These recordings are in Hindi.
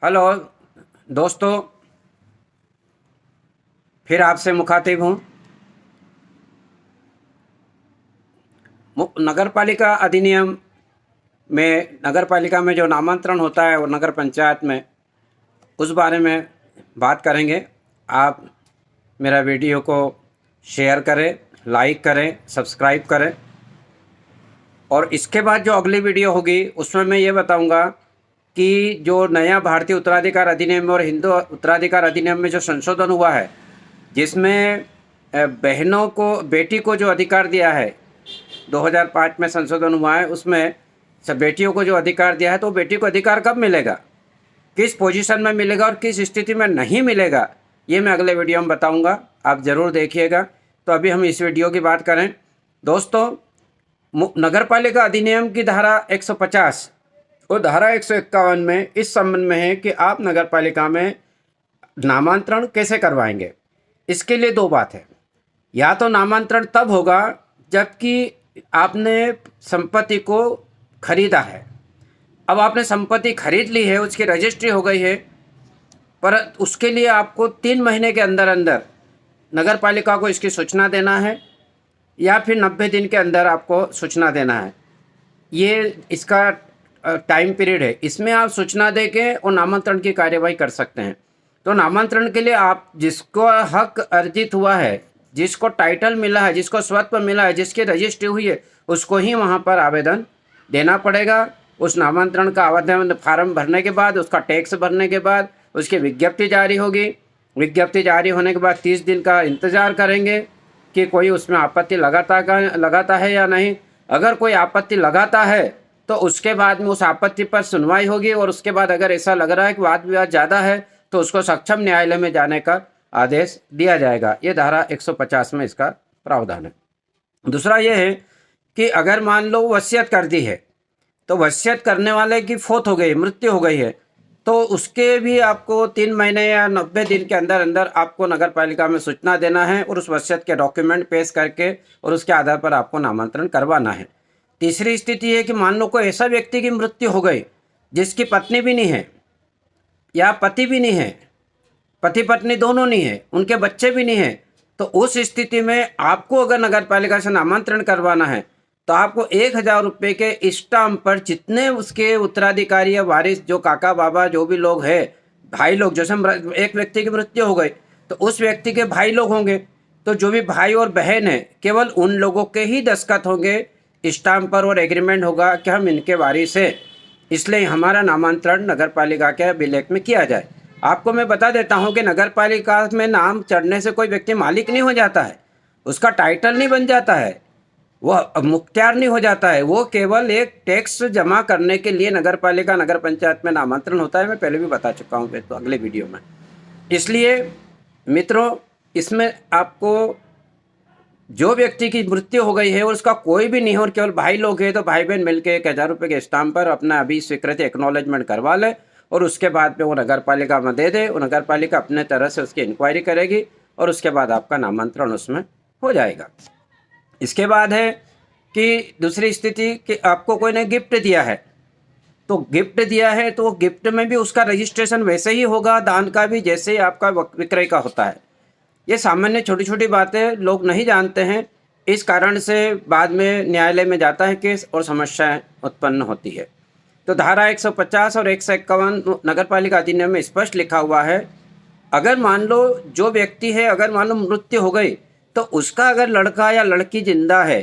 हेलो दोस्तों, फिर आपसे मुखातिब हूँ। नगर पालिका अधिनियम में नगर पालिका में जो नामांतरण होता है वो नगर पंचायत में, उस बारे में बात करेंगे। आप मेरा वीडियो को शेयर करें, लाइक करें, सब्सक्राइब करें। और इसके बाद जो अगली वीडियो होगी उसमें मैं ये बताऊंगा कि जो नया भारतीय उत्तराधिकार अधिनियम और हिंदू उत्तराधिकार अधिनियम में जो संशोधन हुआ है, जिसमें बहनों को, बेटी को जो अधिकार दिया है, 2005 में संशोधन हुआ है, उसमें सब बेटियों को जो अधिकार दिया है, तो बेटी को अधिकार कब मिलेगा, किस पोजीशन में मिलेगा और किस स्थिति में नहीं मिलेगा, ये मैं अगले वीडियो में बताऊंगा। आप ज़रूर देखिएगा। तो अभी हम इस वीडियो की बात करें दोस्तों, नगर पालिका अधिनियम की धारा 150 और धारा 151 में इस संबंध में है कि आप नगर पालिका में नामांतरण कैसे करवाएंगे। इसके लिए दो बात है। या तो नामांतरण तब होगा जबकि आपने संपत्ति को खरीदा है। अब आपने संपत्ति खरीद ली है, उसकी रजिस्ट्री हो गई है, पर उसके लिए आपको 3 महीने के अंदर अंदर नगर पालिका को इसकी सूचना देना है, या फिर 90 दिन के अंदर आपको सूचना देना है। ये इसका टाइम पीरियड है। इसमें आप सूचना दे के और नामांतरण की कार्यवाही कर सकते हैं। तो नामांतरण के लिए आप जिसको हक अर्जित हुआ है, जिसको टाइटल मिला है, जिसको स्वत्व मिला है, जिसकी रजिस्ट्री हुई है, उसको ही वहाँ पर आवेदन देना पड़ेगा। उस नामांतरण का आवेदन फार्म भरने के बाद, उसका टैक्स भरने के बाद उसकी विज्ञप्ति जारी होगी। विज्ञप्ति जारी होने के बाद 30 दिन का इंतज़ार करेंगे कि कोई उसमें आपत्ति लगाता है या नहीं। अगर कोई आपत्ति लगाता है तो उसके बाद में उस आपत्ति पर सुनवाई होगी, और उसके बाद अगर ऐसा लग रहा है कि वाद विवाद ज़्यादा है तो उसको सक्षम न्यायालय में जाने का आदेश दिया जाएगा। ये धारा 150 में इसका प्रावधान है। दूसरा ये है कि अगर मान लो वसीयत कर दी है, तो वसीयत करने वाले की फौत हो गई, मृत्यु हो गई है, तो उसके भी आपको 3 महीने या 90 दिन के अंदर अंदर आपको नगर पालिका में सूचना देना है, और उस वसीयत के डॉक्यूमेंट पेश करके और उसके आधार पर आपको नामांतरण करवाना है। तीसरी स्थिति है कि मान लो कोई ऐसा व्यक्ति की मृत्यु हो गई जिसकी पत्नी भी नहीं है या पति भी नहीं है, पति पत्नी दोनों नहीं है, उनके बच्चे भी नहीं है, तो उस स्थिति में आपको अगर नगर पालिका से नामांतरण करवाना है तो आपको 1000 रुपये के स्टाम्प पर जितने उसके उत्तराधिकारी या वारिस, जो काका बाबा जो भी लोग हैं, भाई लोग, जैसे एक व्यक्ति की मृत्यु हो गई तो उस व्यक्ति के भाई लोग होंगे, तो जो भी भाई और बहन है केवल उन लोगों के ही दस्तखत होंगे स्टाम्प पर, और एग्रीमेंट होगा कि हम इनके वारिस हैं, इसलिए हमारा नामांतरण नगर पालिका के अभिलेख में किया जाए। आपको मैं बता देता हूं कि नगर पालिका में नाम चढ़ने से कोई व्यक्ति मालिक नहीं हो जाता है, उसका टाइटल नहीं बन जाता है, वो मुख्तियार नहीं हो जाता है। वो केवल एक टैक्स जमा करने के लिए नगर पालिका, नगर पंचायत में नामांतरण होता है। मैं पहले भी बता चुका हूँ तो अगले वीडियो में। इसलिए मित्रों, इसमें आपको जो व्यक्ति की मृत्यु हो गई है और उसका कोई भी नहीं हो और केवल भाई लोग हैं, तो भाई बहन मिलकर 1000 रुपये के स्टाम्प पर अपना अभी स्वीकृति एक्नॉलेजमेंट करवा ले, और उसके बाद में वो नगर पालिका में दे दे। वो नगर पालिका अपने तरह से उसकी इंक्वायरी करेगी और उसके बाद आपका नामांतरण उसमें हो जाएगा। इसके बाद है कि दूसरी स्थिति कि आपको कोई ने गिफ्ट दिया है, तो गिफ्ट दिया है तो गिफ्ट में भी उसका रजिस्ट्रेशन वैसे ही होगा, दान का भी, जैसे ही आपका विक्रय का होता है। ये सामान्य छोटी छोटी बातें लोग नहीं जानते हैं, इस कारण से बाद में न्यायालय में जाता है केस और समस्याएं उत्पन्न होती है। तो धारा 150 और 151 नगर पालिका अधिनियम में स्पष्ट लिखा हुआ है, अगर मान लो जो व्यक्ति है, अगर मान लो मृत्यु हो गई, तो उसका अगर लड़का या लड़की जिंदा है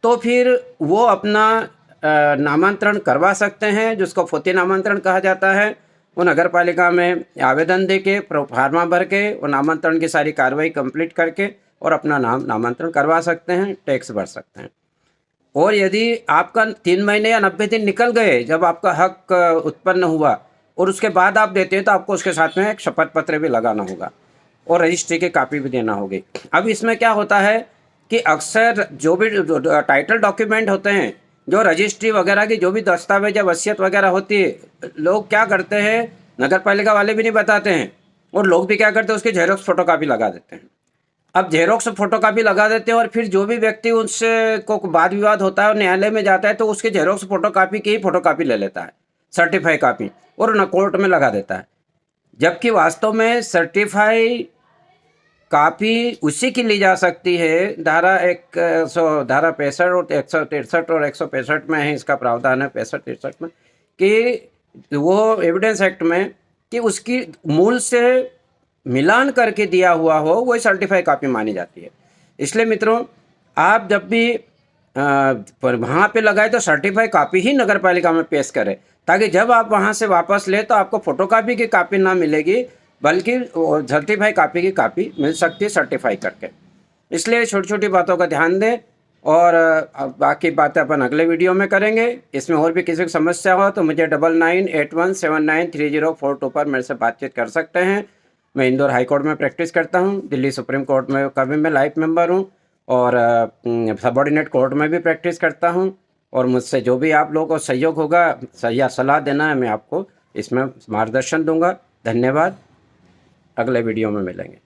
तो फिर वो अपना नामांतरण करवा सकते हैं, जिसको फौती नामांतरण कहा जाता है। वो नगर पालिका में आवेदन दे के, प्रोफार्मा भर के, वो नामांतरण की सारी कार्रवाई कंप्लीट करके और अपना नामांतरण करवा सकते हैं, टैक्स भर सकते हैं। और यदि आपका 3 महीने या 90 दिन निकल गए जब आपका हक उत्पन्न हुआ और उसके बाद आप देते हैं, तो आपको उसके साथ में एक शपथ पत्र भी लगाना होगा और रजिस्ट्री की कॉपी भी देना होगी। अब इसमें क्या होता है कि अक्सर जो भी टाइटल डॉक्यूमेंट होते हैं, जो रजिस्ट्री वगैरह की जो भी दस्तावेज या वसीयत वगैरह होती है, लोग क्या करते हैं, नगर पालिका वाले भी नहीं बताते हैं, और लोग भी क्या करते हैं, उसकी जेरोक्स फोटोकॉपी लगा देते हैं। अब जेरोक्स फोटोकॉपी लगा देते हैं और फिर जो भी व्यक्ति उनसे को वाद विवाद होता है और न्यायालय में जाता है, तो उसके जेरोक्स फोटोकॉपी की ही फोटोकॉपी ले लेता है। सर्टिफाई कापी और न कोर्ट में लगा देता है, जबकि वास्तव में सर्टिफाई कापी उसी की ली जा सकती है। धारा 65 और 163 और 165 में है, इसका प्रावधान है 65-63 में कि वो एविडेंस एक्ट में कि उसकी मूल से मिलान करके दिया हुआ हो, वही सर्टिफाई कापी मानी जाती है। इसलिए मित्रों, आप जब भी पर वहाँ पे लगाए तो सर्टिफाई कापी ही नगर पालिका में पेश करें, ताकि जब आप वहाँ से वापस ले तो आपको फोटोकॉपी की कापी ना मिलेगी, बल्कि सर्टिफाई कापी की कापी मिल सकती है सर्टिफाई करके। इसलिए छोटी छोटी बातों का ध्यान दें, और बाकी बातें अपन अगले वीडियो में करेंगे। इसमें और भी किसी की समस्या हो तो मुझे 9981793042 पर मेरे से बातचीत कर सकते हैं। मैं इंदौर हाई कोर्ट में प्रैक्टिस करता हूँ, दिल्ली सुप्रीम कोर्ट में का भी मैं लाइफ मेंबर हूँ, और सबऑर्डिनेट कोर्ट में भी प्रैक्टिस करता हूँ। और मुझसे जो भी आप लोगों को सहयोग होगा या सलाह देना है, मैं आपको इसमें मार्गदर्शन दूंगा। धन्यवाद। अगले वीडियो में मिलेंगे।